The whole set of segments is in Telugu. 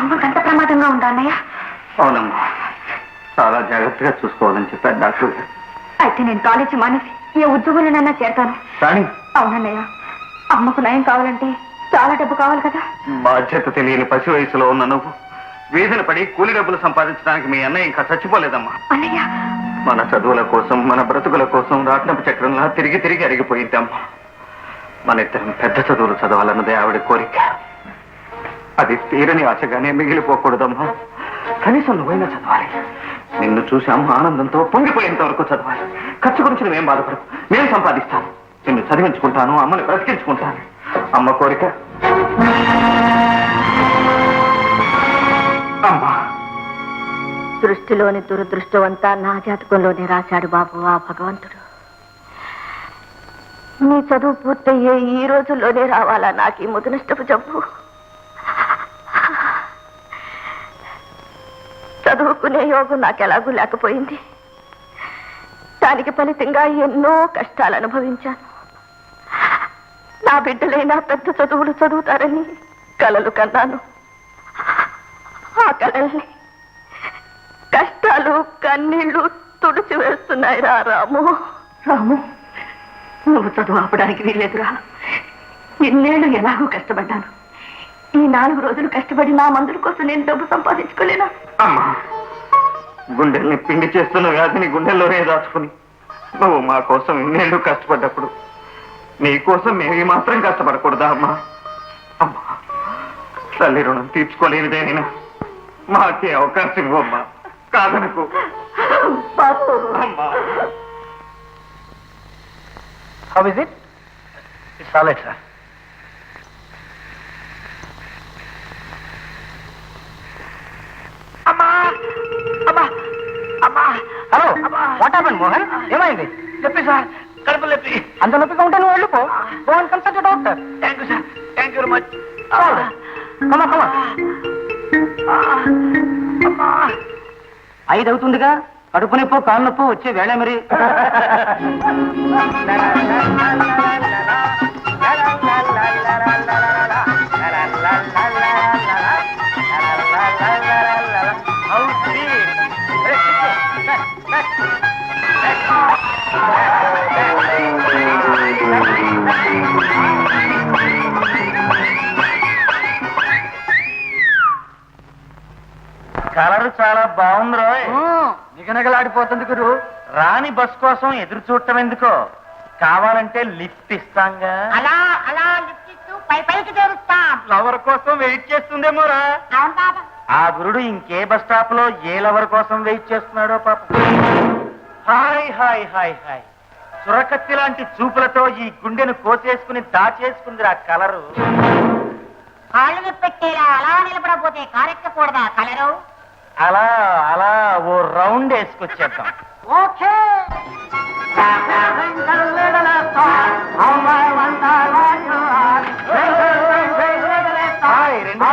అమ్మకంత ప్రమాదంగా ఉందా అన్నయ్య? అవునమ్మా, చాలా జాగ్రత్తగా చూసుకోవాలని చెప్పారు డాక్టర్. అయితే నేను కాలేజీ మానేసి ఏ ఉద్యోగంలోనైనా చేరతాను. కానీ అవునన్నయ్య, అమ్మకు నయం కావాలంటే చాలా డబ్బు కావాలి కదా. బాధ్యత తెలియని పసి వయసులో ఉన్న నువ్వు వీధిన పడి కూలి డబ్బులు సంపాదించడానికి మీ అన్నయ్య ఇంకా చచ్చిపోలేదమ్మా. అన్నయ్య, మన చదువుల కోసం, మన బ్రతుకుల కోసం రాట్నపు చక్రంలా తిరిగి తిరిగి అరిగిపోయిందమ్మా. మన ఇద్దరం పెద్ద చదువులు చదవాలన్నదే ఆవిడ కోరిక. అది తీరని ఆశగానే మిగిలిపోకూడదమ్మా. కనీసం నువ్వైనా చదవాలి. నిన్ను చూసి అమ్మ ఆనందంతో పొంగిపోయేంత వరకు చదవాలి. ఖర్చు గురించి నువ్వేం బాధపడవు, నేను సంపాదిస్తాను. నిన్ను చదివించుకుంటాను, అమ్మని బ్రతికించుకుంటాను. అమ్మ కోరిక. అమ్మా, సృష్టిలోని దురదృష్టవంతా నా జాతకంలోనే రాశాడు బాబు ఆ భగవంతుడు. నీ చదువు పూర్తయ్యే ఈ రోజుల్లోనే రావాలా నాకు ఈ ముదనష్టపు జబ్బు? చదువుకునే యోగం నాకెలాగూ లేకపోయింది. దానికి ఫలితంగా ఎన్నో కష్టాలు అనుభవించాను. నా బిడ్డలైనా పెద్ద చదువులు చదువుతారని కలలు కన్నాను. ఆ కలల్ని కష్టాలు కన్నీళ్లు తుడిచి వేస్తున్నాయి రా రాము. రాము, నువ్వు చదువు ఆపడానికి వీల్లేదురా. ఇన్నేళ్లు ఎలాగో కష్టపడ్డాను. ఈ 4 రోజులు కష్టపడి నా మందుల కోసం నేను డబ్బు సంపాదించుకోలేనా? అమ్మా, గుండెల్ని పిండి చేస్తున్న వ్యాధిని గుండెల్లోనే దాచుకుని నువ్వు మా కోసం ఇన్నేళ్ళు కష్టపడ్డప్పుడు నీ కోసం మేము మాత్రం కష్టపడకూడదా అమ్మా? అమ్మా, తల్లి రుణం తీర్చుకోలేనిదేనైనా మాకే అవకాశం ఇవ్వమ్మా. కాదనుకో అమ్మా. How is it? It's all right, sir. అమ్మా, అమ్మా, అమ్మా. Hello, what happened Mohan? ఏమైంది? చెప్పి సార్, కడుపు నొప్పి. అంత నొప్పిగా ఉంటే నువ్వు వెళ్ళిపో. Mohan consult doctor. Thank you sir, thank you very much. కమా కమా. 5 అవుతుందిగా, కడుపు నొప్పి కాలు నొప్పి వచ్చే వేళ మరి. కలర్ చాలా బాగుంది రోయ్. నిగనగలాడిపోతుంది గురు. రాని బస్ కోసం ఎదురు చూడటం ఎందుకో, కావాలంటే లిఫ్ట్ ఇస్తాంగా. అలా అలా లిఫ్ట్ ఇస్తూ పైకి చేరుస్తాం. లవర్ కోసం వెయిట్ చేస్తుందేమోరా. అవును బాబా. ఆ గురుడు ఇంకే బస్ స్టాప్ లో ఏ లవర్ కోసం వెయిట్ చేస్తున్నాడో పాప. Hi hi hi hi. సురకత్తి లాంటి చూపులతో ఈ గుండెను కోసేసుకుని దాచేసుకుంది ఆ కలరు. కాళ్ళు పెట్టేలా అలా నిలబడపోతే కారెక్కకూడదా కలరు? అలా అలా ఓ రౌండ్ వేసుకొచ్చేద్దాం. ఓకే. హాయ్, 2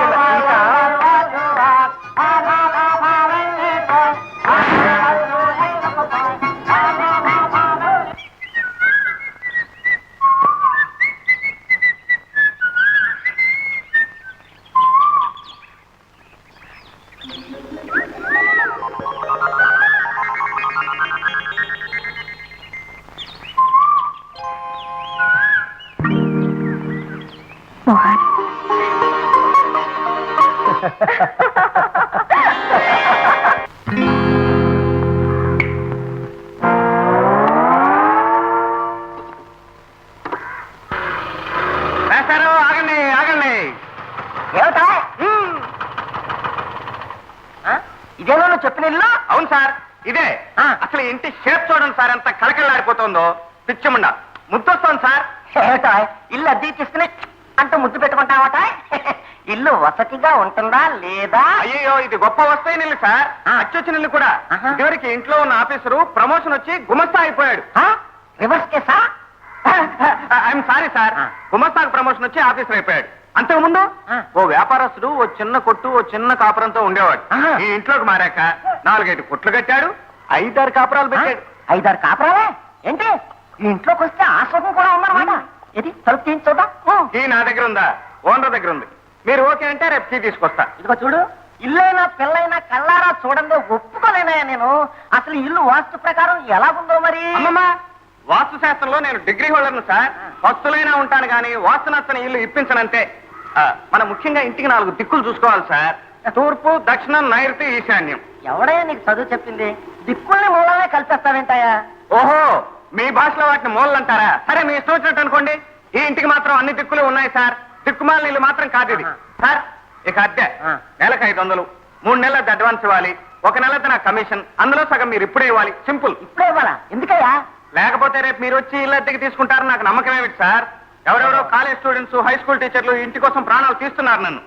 మోహన్, వేశారు. ఆగండి ఆగండి. ఏమిటా ఇదేనా నువ్వు చెప్పిన ఇల్లు? అవును సార్, ఇదే. అసలు ఇంటి షేప్ చూడండి సార్, ఎంత కలకల్లాడిపోతుందో. పిచ్చముండ ముద్దొస్తోంది సార్. ఏమిటా ఇల్లు అద్దెకి తీసుకుని అంటూ ముద్దు పెట్టుకుంటావట? ఇల్లు వసతిగా ఉంటుందా లేదా? అయ్యో, ఇది గొప్ప వస్తాయి నిల్లు సార్. అచ్చొచ్చిన నిల్లు కూడా. ఇదివరకు ఇంట్లో ఉన్న ఆఫీసరు ప్రమోషన్ వచ్చి గుమస్తా అయిపోయాడు. రివర్స్ కేసా? ఐఎమ్ సారీ సార్, గుమస్తాకు ప్రమోషన్ వచ్చి ఆఫీసర్ అయిపోయాడు. అంతకుముందు ఓ వ్యాపారస్తుడు ఓ చిన్న కొట్టు ఓ చిన్న కాపురంతో ఉండేవాడు. ఈ ఇంట్లోకి మారాక 4-5 కొట్లు కట్టాడు, 5-6 కాపురాలు పెట్టాడు. 5-6 కాపురాలే ఏంటి? ఈ ఇంట్లోకి వస్తే ఆ సుఖం కూడా ఉందన్నమాట. ఇది తలుపు తీయించి చూద్దాం. ఈ నా దగ్గర ఉందా? ఓనర్ దగ్గర ఉంది. మీరు ఓకే అంటే రేపు కీ తీసుకొస్తా. ఇదిగో చూడు, ఇల్లైనా పిల్లైనా కళ్ళారా చూడండి ఒప్పుకోలేనాయా నేను. అసలు ఇల్లు వాస్తు ప్రకారం ఎలాగుందో మరి. అమ్మమ్మ, వాస్తు శాస్త్రంలో నేను డిగ్రీ హోల్డర్ను సార్. వస్తులైనా ఉంటాను కానీ వాస్తు నచ్చని ఇల్లు ఇప్పించనంతే. మనం ముఖ్యంగా ఇంటికి 4 దిక్కులు చూసుకోవాలి సార్. తూర్పు, దక్షిణం, నైరుతి, ఈశాన్యం. ఎవడయ్యా నీకు చదువు చెప్పింది? దిక్కుల్ని మూలనే కలిపేస్తావేంటాయా? ఓహో, మీ భాషలో వాటిని మూలలు అంటారా? సరే, మీ ఇష్టం వచ్చినట్టు అనుకోండి. ఈ ఇంటికి మాత్రం అన్ని దిక్కులు ఉన్నాయి సార్. దిక్కుమాల ఇల్లు మాత్రం కాదు ఇది. సార్, ఇక అద్దె నెలకు 500, 3 నెలల అడ్వాన్స్ ఇవ్వాలి. 1 నెల నా కమిషన్, అందులో సగం మీరు ఇప్పుడే ఇవ్వాలి. సింపుల్. ఇప్పుడే ఇవ్వాలా? ఎందుకయ్యా? లేకపోతే రేపు మీరు వచ్చి ఇల్లు అద్దెకి తీసుకుంటారని నాకు నమ్మకం ఏమిటి సార్? ఎవరెవరో కాలేజ్ స్టూడెంట్స్, హై స్కూల్ టీచర్లు ఇంటి కోసం ప్రాణాలు తీస్తున్నారు నన్ను.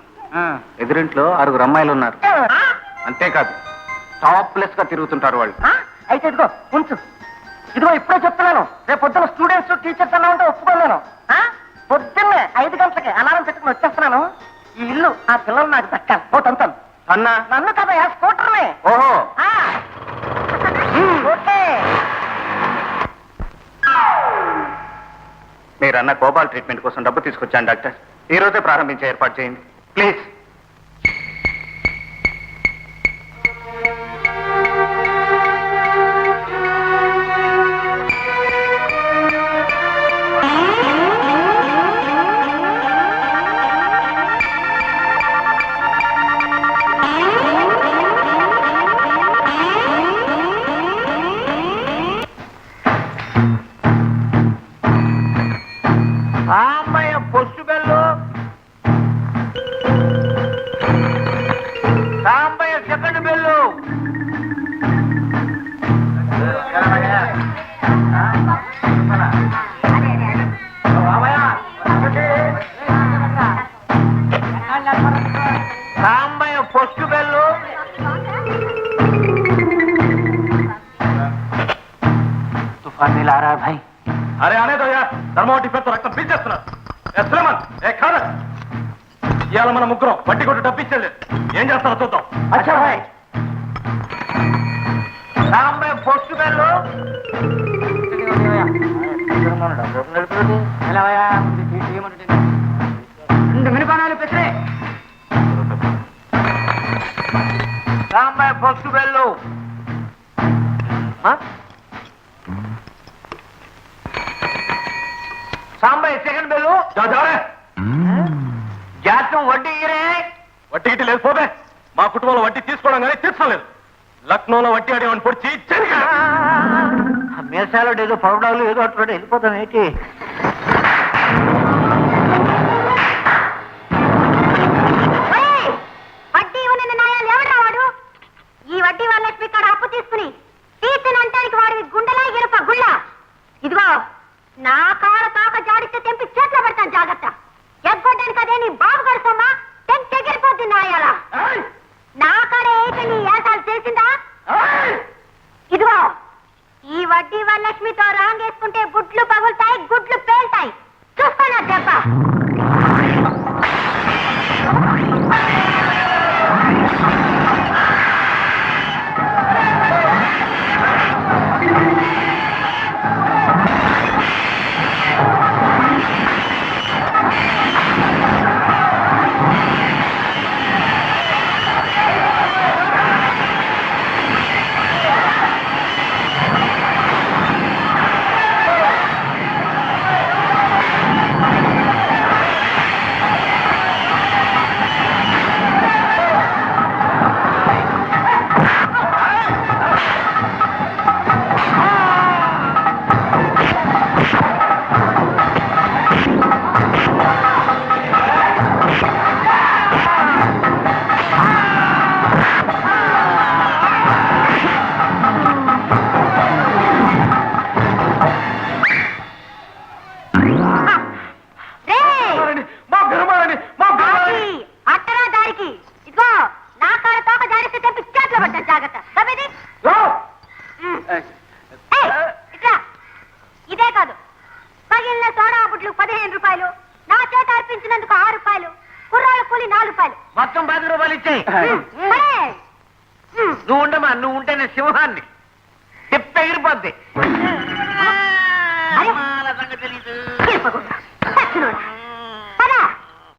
ఎదురింట్లో 6 అమ్మాయిలు ఉన్నారు. అంతేకాదు, టాప్లెస్ గా తిరుగుతుంటారు వాళ్ళు. అయితే ఇదిగో ఉంచు. ఇదిగో ఇప్పుడే చెప్తున్నాను, రేపు పొద్దున స్టూడెంట్స్ టీచర్స్ అన్నా ఉంటే ఒప్పుకోలేను. పొద్దున్నే 5 గంటలకి అలారం పెట్టుకుని వచ్చేస్తున్నాను. ఈ ఇల్లు ఆ పిల్లలు నాకు దక్కాలి. ఓ తంతాను. అన్నా, నన్ను కదా స్కూటర్ని. ఓహో, ఓకే. మీరన్న కోబాల్ ట్రీట్మెంట్ కోసం డబ్బు తీసుకొచ్చాను డాక్టర్. ఈ రోజే ప్రారంభించే ఏర్పాటు చేయండి ప్లీజ్. అమ్మాయి post bell, Sambaiah second bell. Sambaiah post bell. తుఫాన్ లా రहा भाई. అరే అనే తో యార్, ధర్మవటి పెద్ద రక్తం పీల్చేస్తున్నారు. ఇవాళ మన ముగ్గురం వడ్డీ కొట్టు డబ్బు ఇచ్చేలేదు. ఏం చేస్తారో చూద్దాం. अच्छा भाई. Sambaiah post bell. Sambaiah post bell. Sambaiah second bell. జాతం వడ్డీ ఇరే. వడ్డీ గిట్టి లేదు పోతే. మా కుటుంబంలో వడ్డీ తీసుకోవడం కానీ తీసుకోలేదు. లక్నోలో వడ్డీ అడేవాడిని పొడిచి మీసాలో ఏదో పౌడాలు ఏదో అటు వెళ్ళిపోతాం ఏంటి? వడ్డీ ఉన్న నాయాలు ఎవడు వాడు? ఈ వడ్డీ వాళ్ళ లక్ష్మి కాడ అప్పు తీసుకుని తీర్చనంటానికి వాడివి గుండెలా ఇరుప గుళ్ళ. ఇదిగో, నా కాడ తాక జాడిస్తే తెంపి చేతిలో పెడతాను, జాగ్రత్త. ఎగ్గొట్టడానికి అదే నీ బాబు కడుతామా తెగిరిపోద్ది నాయాల. నా కాడ ఏంటి నీ ఏసాలు తెలిసిందా? ఇదిగో, ఈ వడ్డీ వరలక్ష్మితో రాంగేసుకుంటే గుడ్లు పగులుతాయి, గుడ్లు పేల్తాయి. చూస్తానా దెబ్బ? ఇదే కాదు, పగిలిన సోడా బుడ్లు 15 రూపాయలు, నా చేత అర్పించినందుకు 6 రూపాయలు, కుర్రాళ్ళ కూలి 4 రూపాయలు, మొత్తం 10 రూపాయలు ఇచ్చాయి. నువ్వు ఉండమా, నువ్వు ఉంటేనే సింహాన్ని తిప్ప ఎగిరిపోద్ది. తెలీదు